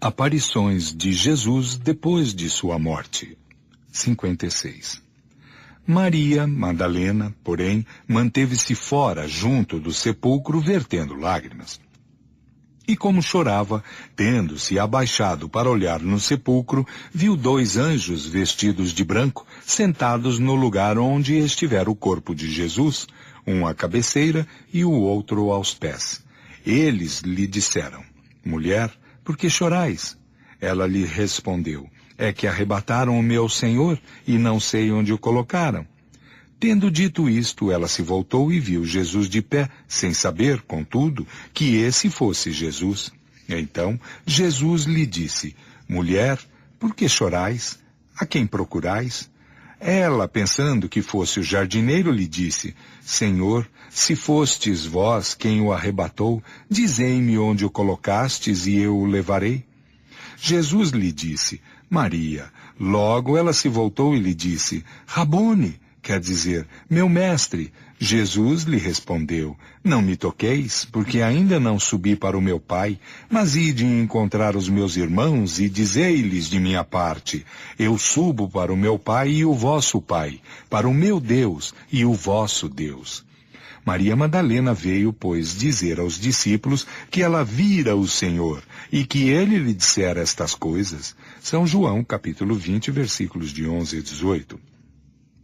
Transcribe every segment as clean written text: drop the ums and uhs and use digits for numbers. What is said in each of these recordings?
Aparições de Jesus depois de sua morte. 56. Maria Madalena, porém, manteve-se fora junto do sepulcro vertendo lágrimas. E como chorava, tendo-se abaixado para olhar no sepulcro, viu 2 anjos vestidos de branco, sentados no lugar onde estivera o corpo de Jesus, um à cabeceira e o outro aos pés. Eles lhe disseram: Mulher, por que chorais? Ela lhe respondeu: É que arrebataram o meu Senhor, e não sei onde o colocaram. Tendo dito isto, ela se voltou e viu Jesus de pé, sem saber, contudo, que esse fosse Jesus. Então, Jesus lhe disse: Mulher, por que chorais? A quem procurais? Ela, pensando que fosse o jardineiro, lhe disse: Senhor, se fostes vós quem o arrebatou, dizei-me onde o colocastes e eu o levarei. Jesus lhe disse: Maria. Logo ela se voltou e lhe disse: Rabone, quer dizer, meu mestre. Jesus lhe respondeu: Não me toqueis, porque ainda não subi para o meu Pai, mas ide encontrar os meus irmãos e dizei-lhes de minha parte: Eu subo para o meu Pai e o vosso Pai, para o meu Deus e o vosso Deus. Maria Madalena veio, pois, dizer aos discípulos que ela vira o Senhor e que ele lhe dissera estas coisas. São João, capítulo 20, versículos de 11 a 18.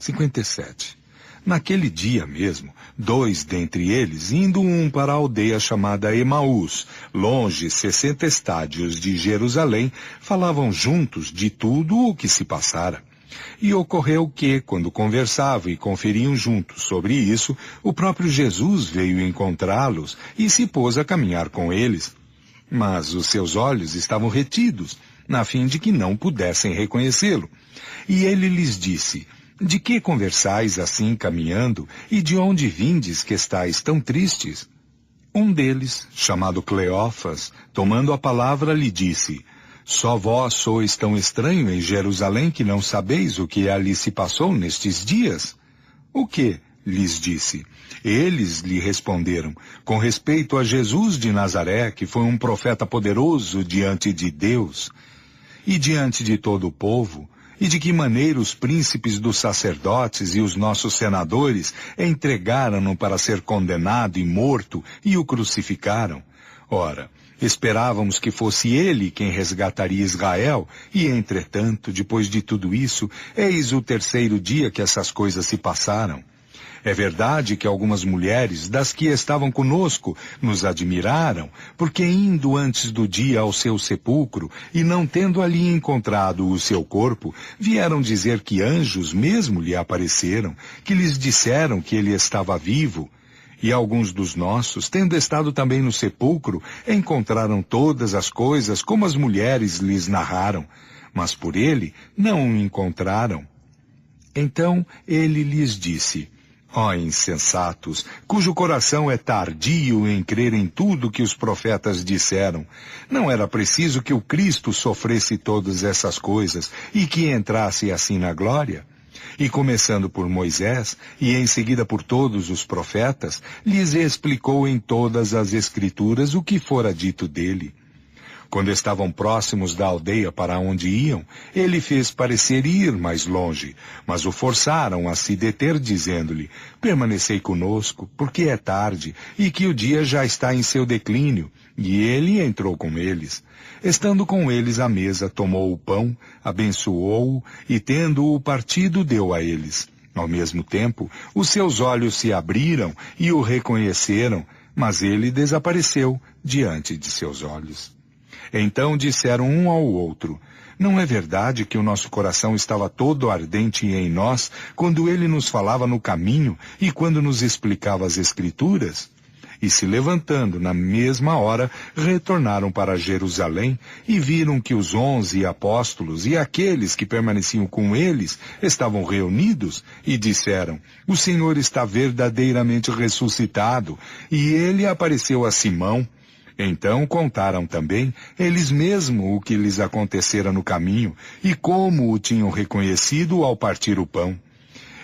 57. Naquele dia mesmo, 2 dentre eles, indo um para a aldeia chamada Emaús, longe 60 estádios de Jerusalém, falavam juntos de tudo o que se passara. E ocorreu que, quando conversavam e conferiam juntos sobre isso, o próprio Jesus veio encontrá-los e se pôs a caminhar com eles. Mas os seus olhos estavam retidos, na fim de que não pudessem reconhecê-lo. E ele lhes disse: De que conversais assim caminhando, e de onde vindes que estáis tão tristes? Um deles, chamado Cleófas, tomando a palavra, lhe disse: Só vós sois tão estranho em Jerusalém que não sabeis o que ali se passou nestes dias? O que? Lhes disse. Eles lhe responderam: Com respeito a Jesus de Nazaré, que foi um profeta poderoso diante de Deus e diante de todo o povo, e de que maneira os príncipes dos sacerdotes e os nossos senadores entregaram-no para ser condenado e morto e o crucificaram. Ora, esperávamos que fosse ele quem resgataria Israel, e entretanto, depois de tudo isso, eis o 3º dia que essas coisas se passaram. É verdade que algumas mulheres, das que estavam conosco, nos admiraram, porque indo antes do dia ao seu sepulcro, e não tendo ali encontrado o seu corpo, vieram dizer que anjos mesmo lhe apareceram, que lhes disseram que ele estava vivo. E alguns dos nossos, tendo estado também no sepulcro, encontraram todas as coisas como as mulheres lhes narraram, mas por ele não o encontraram. Então ele lhes disse: Ó insensatos, cujo coração é tardio em crer em tudo que os profetas disseram, não era preciso que o Cristo sofresse todas essas coisas e que entrasse assim na glória? E começando por Moisés, e em seguida por todos os profetas, lhes explicou em todas as Escrituras o que fora dito dele. Quando estavam próximos da aldeia para onde iam, ele fez parecer ir mais longe, mas o forçaram a se deter, dizendo-lhe: Permanecei conosco, porque é tarde, e que o dia já está em seu declínio. E ele entrou com eles. Estando com eles à mesa, tomou o pão, abençoou-o, e tendo-o partido, deu a eles. Ao mesmo tempo, os seus olhos se abriram e o reconheceram, mas ele desapareceu diante de seus olhos. Então disseram um ao outro: Não é verdade que o nosso coração estava todo ardente em nós, quando ele nos falava no caminho e quando nos explicava as Escrituras? E se levantando na mesma hora, retornaram para Jerusalém e viram que os 11 apóstolos e aqueles que permaneciam com eles estavam reunidos e disseram: O Senhor está verdadeiramente ressuscitado, e ele apareceu a Simão. Então contaram também eles mesmos o que lhes acontecera no caminho e como o tinham reconhecido ao partir o pão.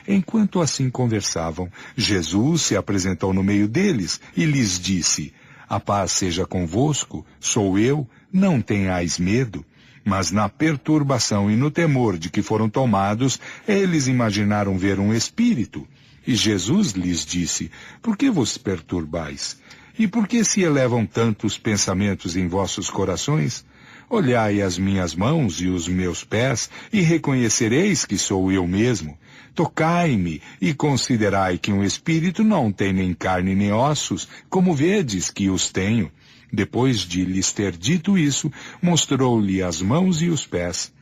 Enquanto assim conversavam, Jesus se apresentou no meio deles e lhes disse: A paz seja convosco, sou eu, não tenhais medo. Mas na perturbação e no temor de que foram tomados, eles imaginaram ver um espírito. E Jesus lhes disse, por que vos perturbais? E por que se elevam tantos pensamentos em vossos corações? Olhai as minhas mãos e os meus pés, e reconhecereis que sou eu mesmo. Tocai-me e considerai que um espírito não tem nem carne nem ossos, como vedes que os tenho. Depois de lhes ter dito isso, mostrou-lhe as mãos e os pés.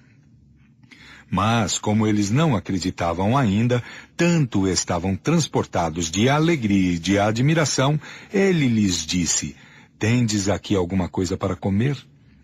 Mas, como eles não acreditavam ainda, tanto estavam transportados de alegria e de admiração, ele lhes disse, tendes aqui alguma coisa para comer?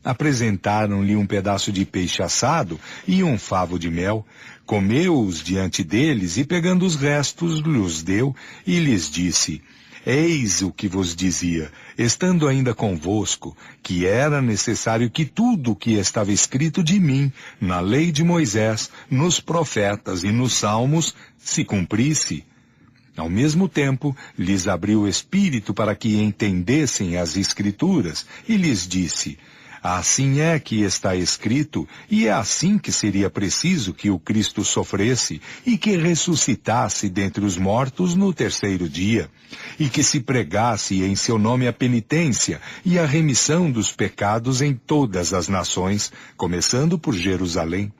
Apresentaram-lhe um pedaço de peixe assado e um favo de mel. Comeu-os diante deles e, pegando os restos, lhes deu e lhes disse, eis o que vos dizia, estando ainda convosco, que era necessário que tudo o que estava escrito de mim, na lei de Moisés, nos profetas e nos salmos, se cumprisse. Ao mesmo tempo, lhes abriu o espírito para que entendessem as Escrituras, e lhes disse, assim é que está escrito, e é assim que seria preciso que o Cristo sofresse e que ressuscitasse dentre os mortos no terceiro dia, e que se pregasse em seu nome a penitência e a remissão dos pecados em todas as nações, começando por Jerusalém.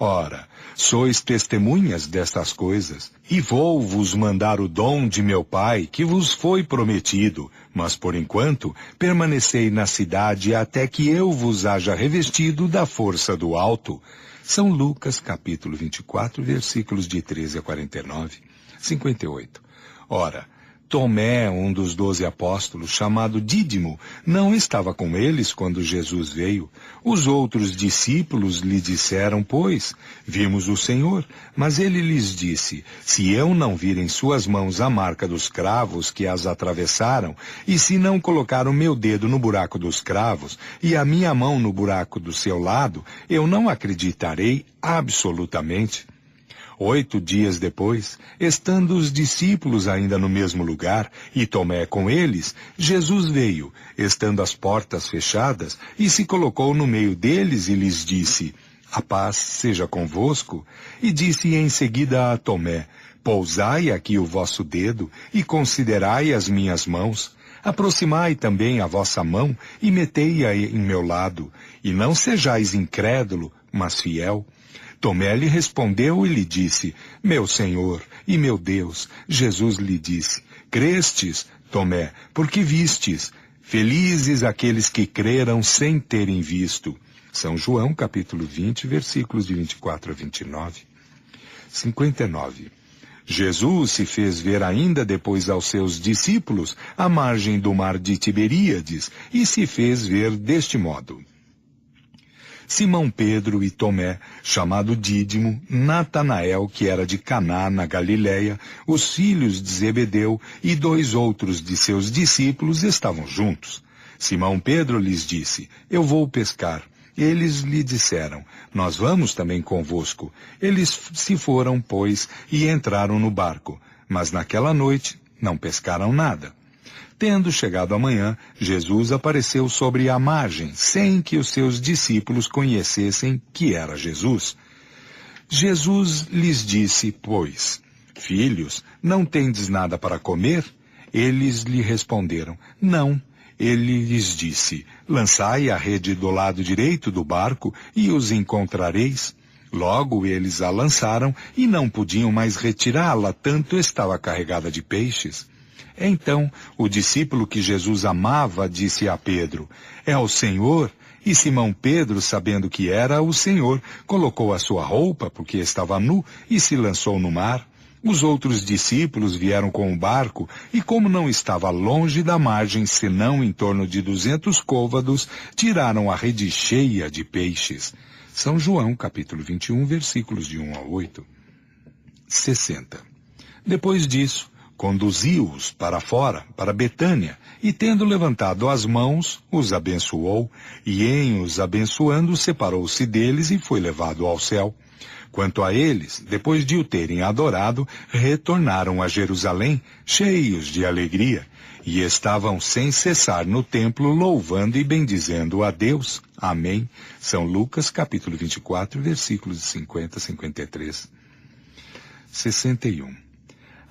Ora, sois testemunhas destas coisas, e vou vos mandar o dom de meu Pai, que vos foi prometido, mas por enquanto permanecei na cidade até que eu vos haja revestido da força do alto. São Lucas, capítulo 24, versículos de 13 a 49, 58. Ora, Tomé, um dos 12 apóstolos, chamado Dídimo, não estava com eles quando Jesus veio. Os outros discípulos lhe disseram, pois, vimos o Senhor. Mas ele lhes disse, se eu não vir em suas mãos a marca dos cravos que as atravessaram, e se não colocar o meu dedo no buraco dos cravos, e a minha mão no buraco do seu lado, eu não acreditarei absolutamente. 8 dias depois, estando os discípulos ainda no mesmo lugar, e Tomé com eles, Jesus veio, estando as portas fechadas, e se colocou no meio deles e lhes disse, a paz seja convosco. E disse em seguida a Tomé, pousai aqui o vosso dedo, e considerai as minhas mãos. Aproximai também a vossa mão, e metei-a em meu lado, e não sejais incrédulo, mas fiel. Tomé lhe respondeu e lhe disse, meu Senhor e meu Deus. Jesus lhe disse, crestes, Tomé, porque vistes. Felizes aqueles que creram sem terem visto. São João, capítulo 20, versículos de 24 a 29. 59. Jesus se fez ver ainda depois aos seus discípulos à margem do mar de Tiberíades e se fez ver deste modo. Simão Pedro e Tomé, chamado Dídimo, Natanael, que era de Caná, na Galiléia, os filhos de Zebedeu e 2 outros de seus discípulos estavam juntos. Simão Pedro lhes disse, eu vou pescar. Eles lhe disseram, nós vamos também convosco. Eles se foram, pois, e entraram no barco, mas naquela noite não pescaram nada. Tendo chegado a manhã, Jesus apareceu sobre a margem, sem que os seus discípulos conhecessem que era Jesus. Jesus lhes disse, pois, filhos, não tendes nada para comer? Eles lhe responderam, não. Ele lhes disse, lançai a rede do lado direito do barco e os encontrareis. Logo eles a lançaram e não podiam mais retirá-la, tanto estava carregada de peixes. Então, o discípulo que Jesus amava disse a Pedro, é o Senhor? E Simão Pedro, sabendo que era o Senhor, colocou a sua roupa, porque estava nu, e se lançou no mar. Os outros discípulos vieram com o barco, e como não estava longe da margem, senão em torno de 200 côvados, tiraram a rede cheia de peixes. São João, capítulo 21, versículos de 1 a 8. 60. Depois disso, conduziu-os para fora, para Betânia, e tendo levantado as mãos, os abençoou, e em os abençoando separou-se deles e foi levado ao céu. Quanto a eles, depois de o terem adorado, retornaram a Jerusalém, cheios de alegria, e estavam sem cessar no templo, louvando e bendizendo a Deus. Amém. São Lucas, capítulo 24, versículos 50 a 53. 61.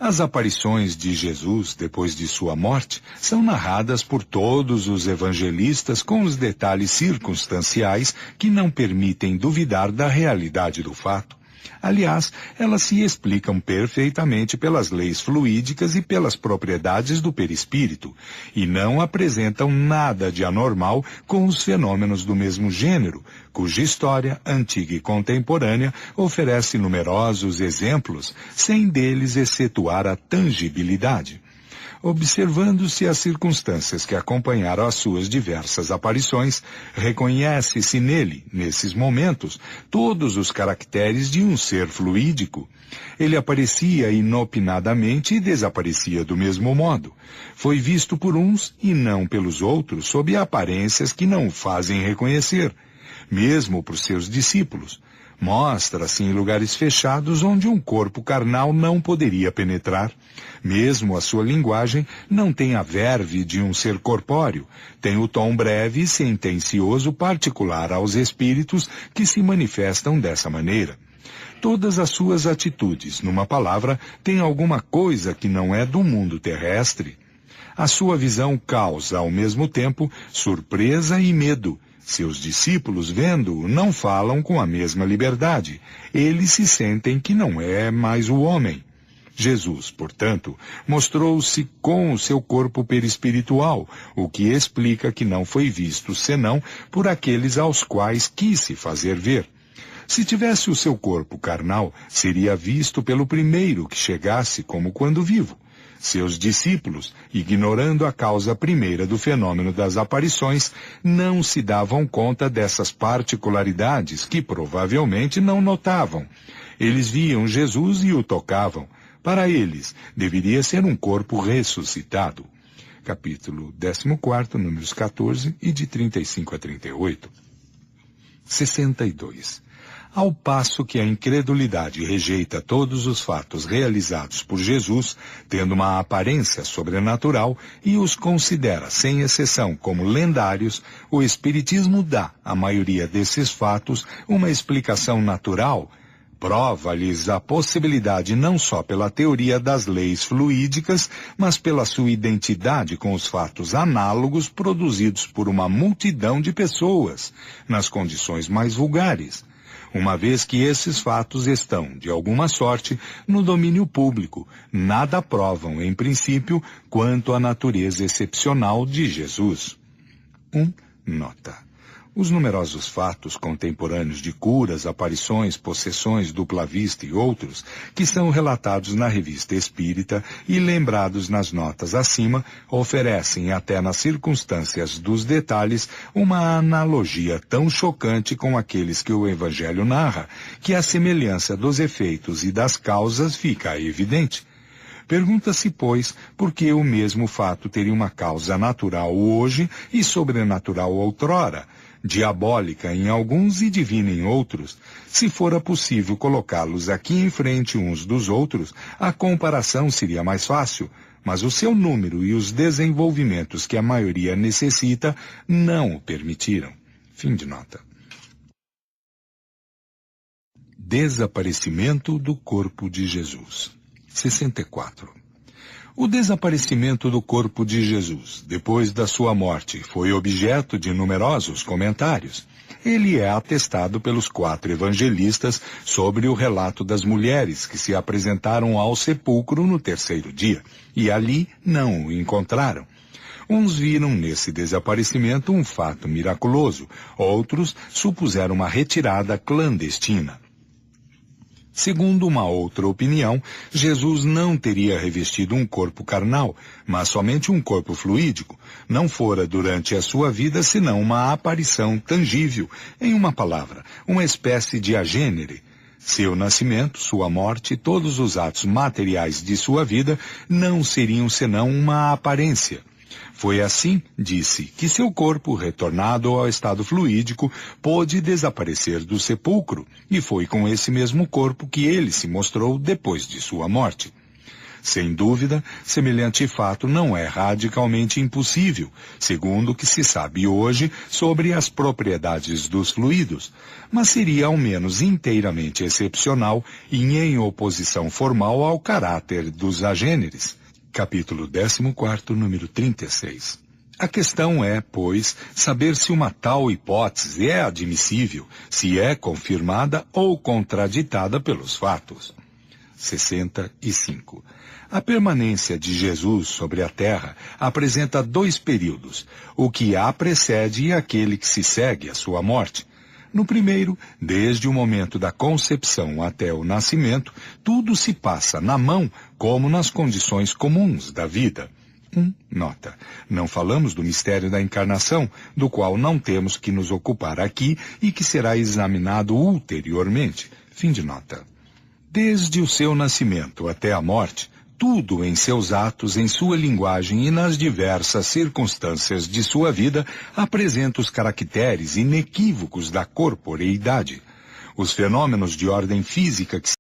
As aparições de Jesus, depois de sua morte, são narradas por todos os evangelistas com os detalhes circunstanciais que não permitem duvidar da realidade do fato. Aliás, elas se explicam perfeitamente pelas leis fluídicas e pelas propriedades do perispírito, e não apresentam nada de anormal com os fenômenos do mesmo gênero, cuja história, antiga e contemporânea, oferece numerosos exemplos, sem deles excetuar a tangibilidade. Observando-se as circunstâncias que acompanharam as suas diversas aparições, reconhece-se nele, nesses momentos, todos os caracteres de um ser fluídico. Ele aparecia inopinadamente e desaparecia do mesmo modo. Foi visto por uns e não pelos outros, sob aparências que não o fazem reconhecer, mesmo por seus discípulos. Mostra-se em lugares fechados onde um corpo carnal não poderia penetrar. Mesmo a sua linguagem não tem a verve de um ser corpóreo, tem o tom breve e sentencioso particular aos espíritos que se manifestam dessa maneira. Todas as suas atitudes, numa palavra, têm alguma coisa que não é do mundo terrestre. A sua visão causa, ao mesmo tempo, surpresa e medo. Seus discípulos, vendo-o, não falam com a mesma liberdade. Eles se sentem que não é mais o homem. Jesus, portanto, mostrou-se com o seu corpo perispiritual, o que explica que não foi visto senão por aqueles aos quais quis se fazer ver. Se tivesse o seu corpo carnal, seria visto pelo primeiro que chegasse como quando vivo. Seus discípulos, ignorando a causa primeira do fenômeno das aparições, não se davam conta dessas particularidades que provavelmente não notavam. Eles viam Jesus e o tocavam. Para eles, deveria ser um corpo ressuscitado. Capítulo 14, números 14 e de 35 a 38. 62. Ao passo que a incredulidade rejeita todos os fatos realizados por Jesus, tendo uma aparência sobrenatural, e os considera, sem exceção, como lendários, o Espiritismo dá, à maioria desses fatos, uma explicação natural. Prova-lhes a possibilidade não só pela teoria das leis fluídicas, mas pela sua identidade com os fatos análogos produzidos por uma multidão de pessoas, nas condições mais vulgares. Uma vez que esses fatos estão, de alguma sorte, no domínio público, nada provam, em princípio, quanto à natureza excepcional de Jesus. Nota. Os numerosos fatos contemporâneos de curas, aparições, possessões, dupla vista e outros, que são relatados na Revista Espírita e lembrados nas notas acima, oferecem, até nas circunstâncias dos detalhes, uma analogia tão chocante com aqueles que o Evangelho narra, que a semelhança dos efeitos e das causas fica evidente. Pergunta-se, pois, por que o mesmo fato teria uma causa natural hoje e sobrenatural outrora, diabólica em alguns e divina em outros. Se fora possível colocá-los aqui em frente uns dos outros, a comparação seria mais fácil, mas o seu número e os desenvolvimentos que a maioria necessita não o permitiram. Fim de nota. Desaparecimento do corpo de Jesus. 64. O desaparecimento do corpo de Jesus, depois da sua morte, foi objeto de numerosos comentários. Ele é atestado pelos 4 evangelistas sobre o relato das mulheres que se apresentaram ao sepulcro no 3º dia, e ali não o encontraram. Uns viram nesse desaparecimento um fato miraculoso, outros supuseram uma retirada clandestina. Segundo uma outra opinião, Jesus não teria revestido um corpo carnal, mas somente um corpo fluídico. Não fora durante a sua vida senão uma aparição tangível, em uma palavra, uma espécie de agênere. Seu nascimento, sua morte e todos os atos materiais de sua vida não seriam senão uma aparência. Foi assim, disse, que seu corpo, retornado ao estado fluídico, pôde desaparecer do sepulcro, e foi com esse mesmo corpo que ele se mostrou depois de sua morte. Sem dúvida, semelhante fato não é radicalmente impossível, segundo o que se sabe hoje sobre as propriedades dos fluidos, mas seria ao menos inteiramente excepcional e em oposição formal ao caráter dos agêneres. Capítulo 14, número 36. A questão é, pois, saber se uma tal hipótese é admissível, se é confirmada ou contraditada pelos fatos. 65. A permanência de Jesus sobre a terra apresenta dois períodos, o que a precede e aquele que se segue à sua morte. No primeiro, desde o momento da concepção até o nascimento, tudo se passa na mão como nas condições comuns da vida. Nota. Não falamos do mistério da encarnação, do qual não temos que nos ocupar aqui e que será examinado ulteriormente. Fim de nota. Desde o seu nascimento até a morte, tudo em seus atos, em sua linguagem e nas diversas circunstâncias de sua vida apresenta os caracteres inequívocos da corporeidade. Os fenômenos de ordem física que